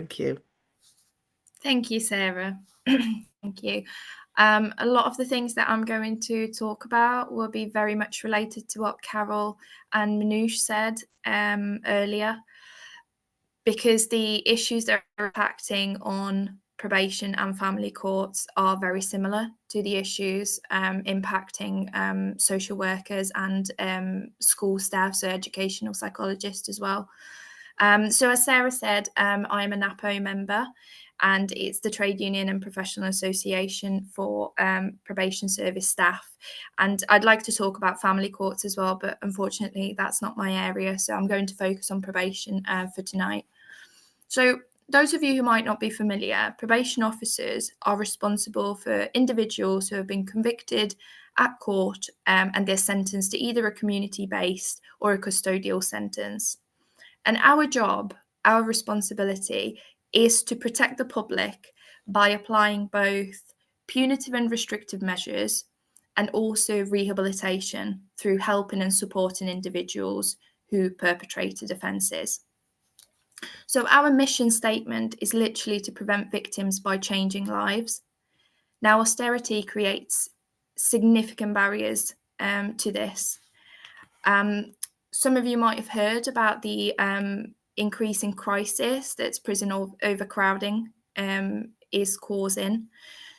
Thank you. Thank you, Sarah. Thank you. A lot of the things that I'm going to talk about will be very much related to what Carol and Manoush said earlier, because the issues that are impacting on probation and family courts are very similar to the issues impacting social workers and school staff, so educational psychologists as well. So as Sarah said, I'm a NAPO member, and it's the Trade Union and Professional Association for Probation Service Staff. And I'd like to talk about family courts as well, but unfortunately that's not my area, so I'm going to focus on probation for tonight. So those of you who might not be familiar, probation officers are responsible for individuals who have been convicted at court and they're sentenced to either a community-based or a custodial sentence. And our job, our responsibility, is to protect the public by applying both punitive and restrictive measures and also rehabilitation through helping and supporting individuals who perpetrated offences. So our mission statement is literally to prevent victims by changing lives. Now, austerity creates significant barriers to this. Some of you might have heard about the increasing crisis that's prison overcrowding is causing.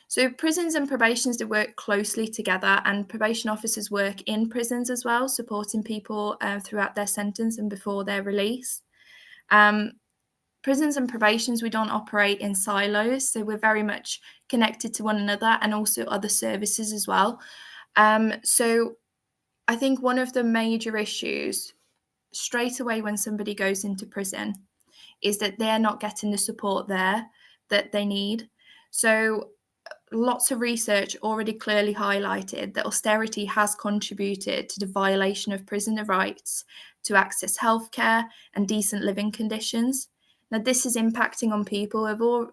So prisons and probations, they work closely together, and probation officers work in prisons as well, supporting people throughout their sentence and before their release. Prisons and probations, we don't operate in silos, so we're very much connected to one another and also other services as well. So I think one of the major issues straight away when somebody goes into prison is that they're not getting the support there that they need. So lots of research already clearly highlighted that austerity has contributed to the violation of prisoner rights to access healthcare and decent living conditions. Now, this is impacting on people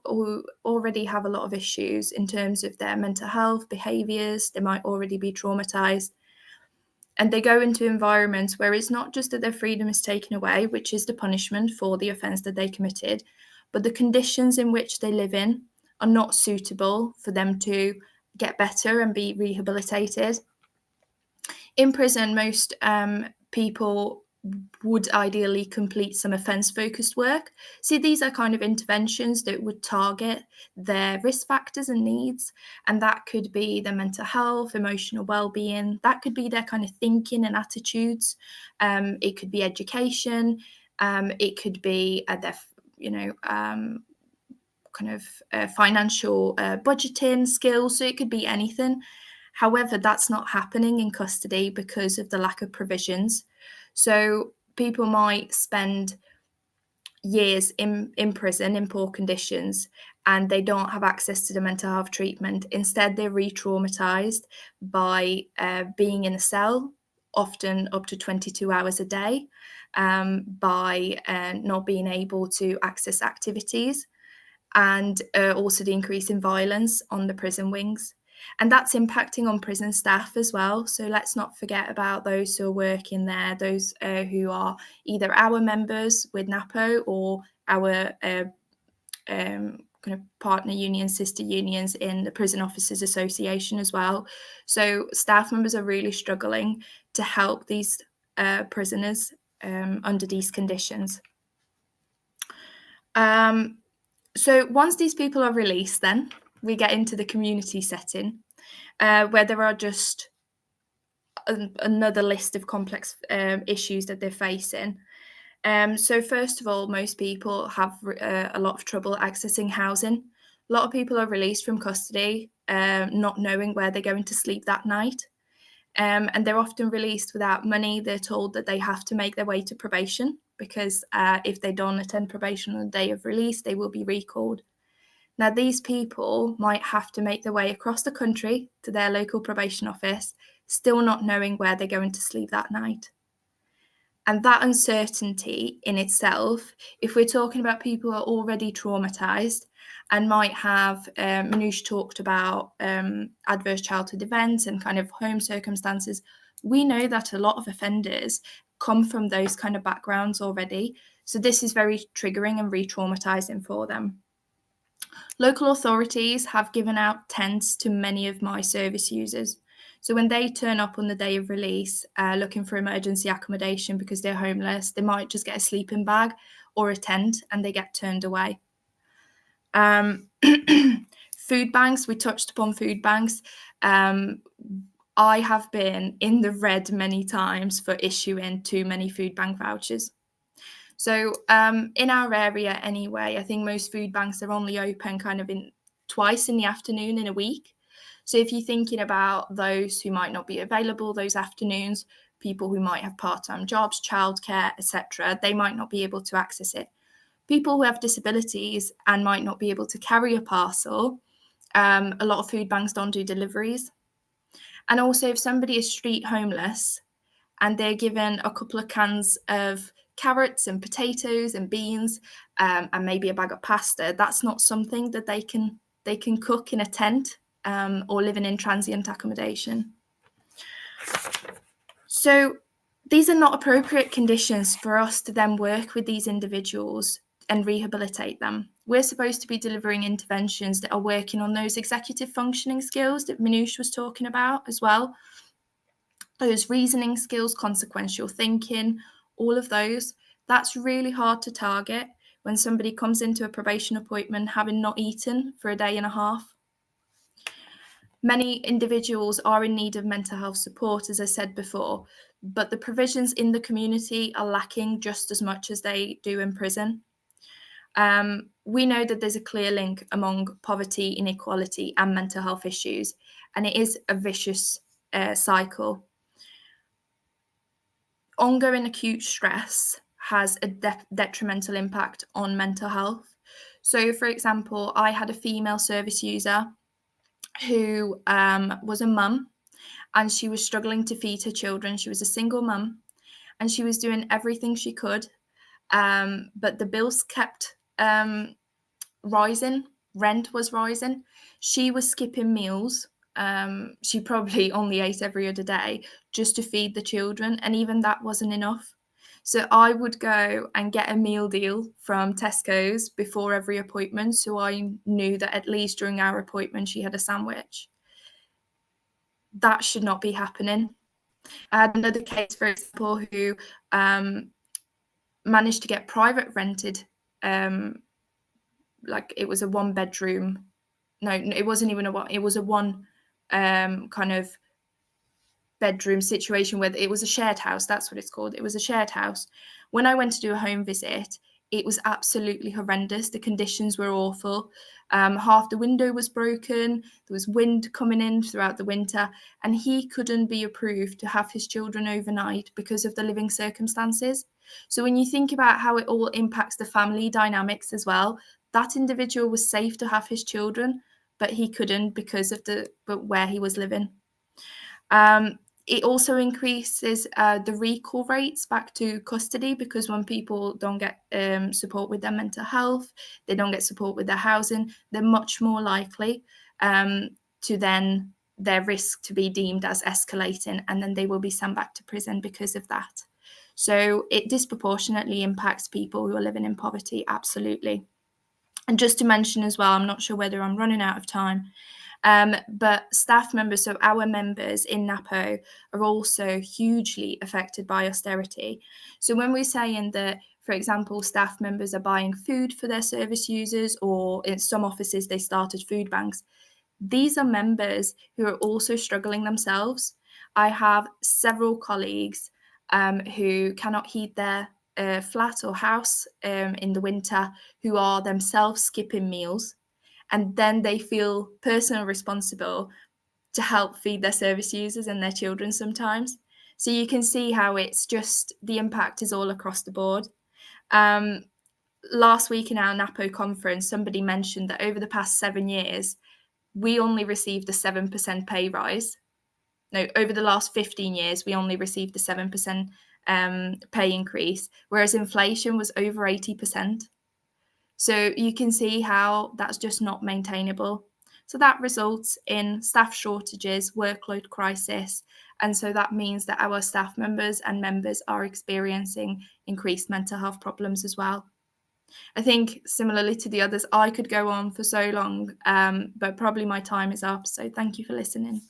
who already have a lot of issues in terms of their mental health, behaviours. They might already be traumatised. And they go into environments where it's not just that their freedom is taken away, which is the punishment for the offence that they committed, but the conditions in which they live in are not suitable for them to get better and be rehabilitated. In prison, most people would ideally complete some offence-focused work. So these are kind of interventions that would target their risk factors and needs, and that could be their mental health, emotional well-being, that could be their kind of thinking and attitudes, it could be education, it could be their, financial budgeting skills, so it could be anything. However, that's not happening in custody because of the lack of provisions. So people might spend years in prison in poor conditions and they don't have access to the mental health treatment. Instead, they're re-traumatized by being in a cell, often up to 22 hours a day, by not being able to access activities, and also the increase in violence on the prison wings. And that's impacting on prison staff as well. So let's not forget about those who are working there, those who are either our members with NAPO or our kind of partner unions, sister unions in the Prison Officers Association as well. So staff members are really struggling to help these prisoners under these conditions. So once these people are released, then we get into the community setting, where there are just another list of complex issues that they're facing. So first of all, most people have a lot of trouble accessing housing. A lot of people are released from custody, not knowing where they're going to sleep that night. And they're often released without money. They're told that they have to make their way to probation because if they don't attend probation on the day of release, they will be recalled. Now, these people might have to make their way across the country to their local probation office, still not knowing where they're going to sleep that night. And that uncertainty in itself, if we're talking about people who are already traumatised and might have, Manoush talked about adverse childhood events and kind of home circumstances, we know that a lot of offenders come from those kind of backgrounds already. So this is very triggering and re-traumatizing for them. Local authorities have given out tents to many of my service users. So when they turn up on the day of release looking for emergency accommodation because they're homeless, they might just get a sleeping bag or a tent and they get turned away. Food banks, we touched upon food banks. I have been in the red many times for issuing too many food bank vouchers. So in our area anyway, I think most food banks are only open kind of twice in the afternoon in a week. So if you're thinking about those who might not be available those afternoons, people who might have part-time jobs, childcare, etc., they might not be able to access it. People who have disabilities and might not be able to carry a parcel, a lot of food banks don't do deliveries. And also, if somebody is street homeless and they're given a couple of cans of carrots and potatoes and beans and maybe a bag of pasta, that's not something that they can cook in a tent or living in transient accommodation. So these are not appropriate conditions for us to then work with these individuals and rehabilitate them. We're supposed to be delivering interventions that are working on those executive functioning skills that Manoush was talking about as well. Those reasoning skills, consequential thinking, all of those, that's really hard to target when somebody comes into a probation appointment having not eaten for a day and a half. Many individuals are in need of mental health support, as I said before, but the provisions in the community are lacking just as much as they do in prison. We know that there's a clear link among poverty, inequality, and mental health issues, and it is a vicious cycle. Ongoing acute stress has a detrimental impact on mental health. So, for example, I had a female service user who was a mum and she was struggling to feed her children. She was a single mum and she was doing everything she could, but the bills kept rising. Rent was rising. She was skipping meals. She probably only ate every other day just to feed the children, and even that wasn't enough. So I would go and get a meal deal from Tesco's before every appointment, so I knew that at least during our appointment she had a sandwich. That should not be happening. I had another case, for example, who managed to get private rented, like it was a one bedroom. No, it wasn't even a one. It was a one kind of bedroom situation where it was a shared house. That's what it's called. It was a shared house. When I went to do a home visit, it was absolutely horrendous. The conditions were awful. Half the window was broken. There was wind coming in throughout the winter, and he couldn't be approved to have his children overnight because of the living circumstances. So when you think about how it all impacts the family dynamics as well, that individual was safe to have his children, but he couldn't because of where he was living. It also increases the recall rates back to custody, because when people don't get support with their mental health, they don't get support with their housing, they're much more likely to then their risk to be deemed as escalating, and then they will be sent back to prison because of that. So it disproportionately impacts people who are living in poverty, absolutely. And just to mention as well, I'm not sure whether I'm running out of time, but staff members, so our members in NAPO, are also hugely affected by austerity. So when we're saying that, for example, staff members are buying food for their service users, or in some offices they started food banks, these are members who are also struggling themselves. I have several colleagues who cannot heat their flat or house in the winter, who are themselves skipping meals, and then they feel personally responsible to help feed their service users and their children sometimes. So you can see how it's just, the impact is all across the board. Last week in our NAPO conference, somebody mentioned that over the past 7 years, we only received a 7% pay rise. No, over the last 15 years, we only received the 7% pay increase, whereas inflation was over 80%. So you can see how that's just not maintainable. So that results in staff shortages, workload crisis, And so that means that our staff members and members are experiencing increased mental health problems as well. I think similarly to the others, I could go on for so long, but probably my time is up. So thank you for listening.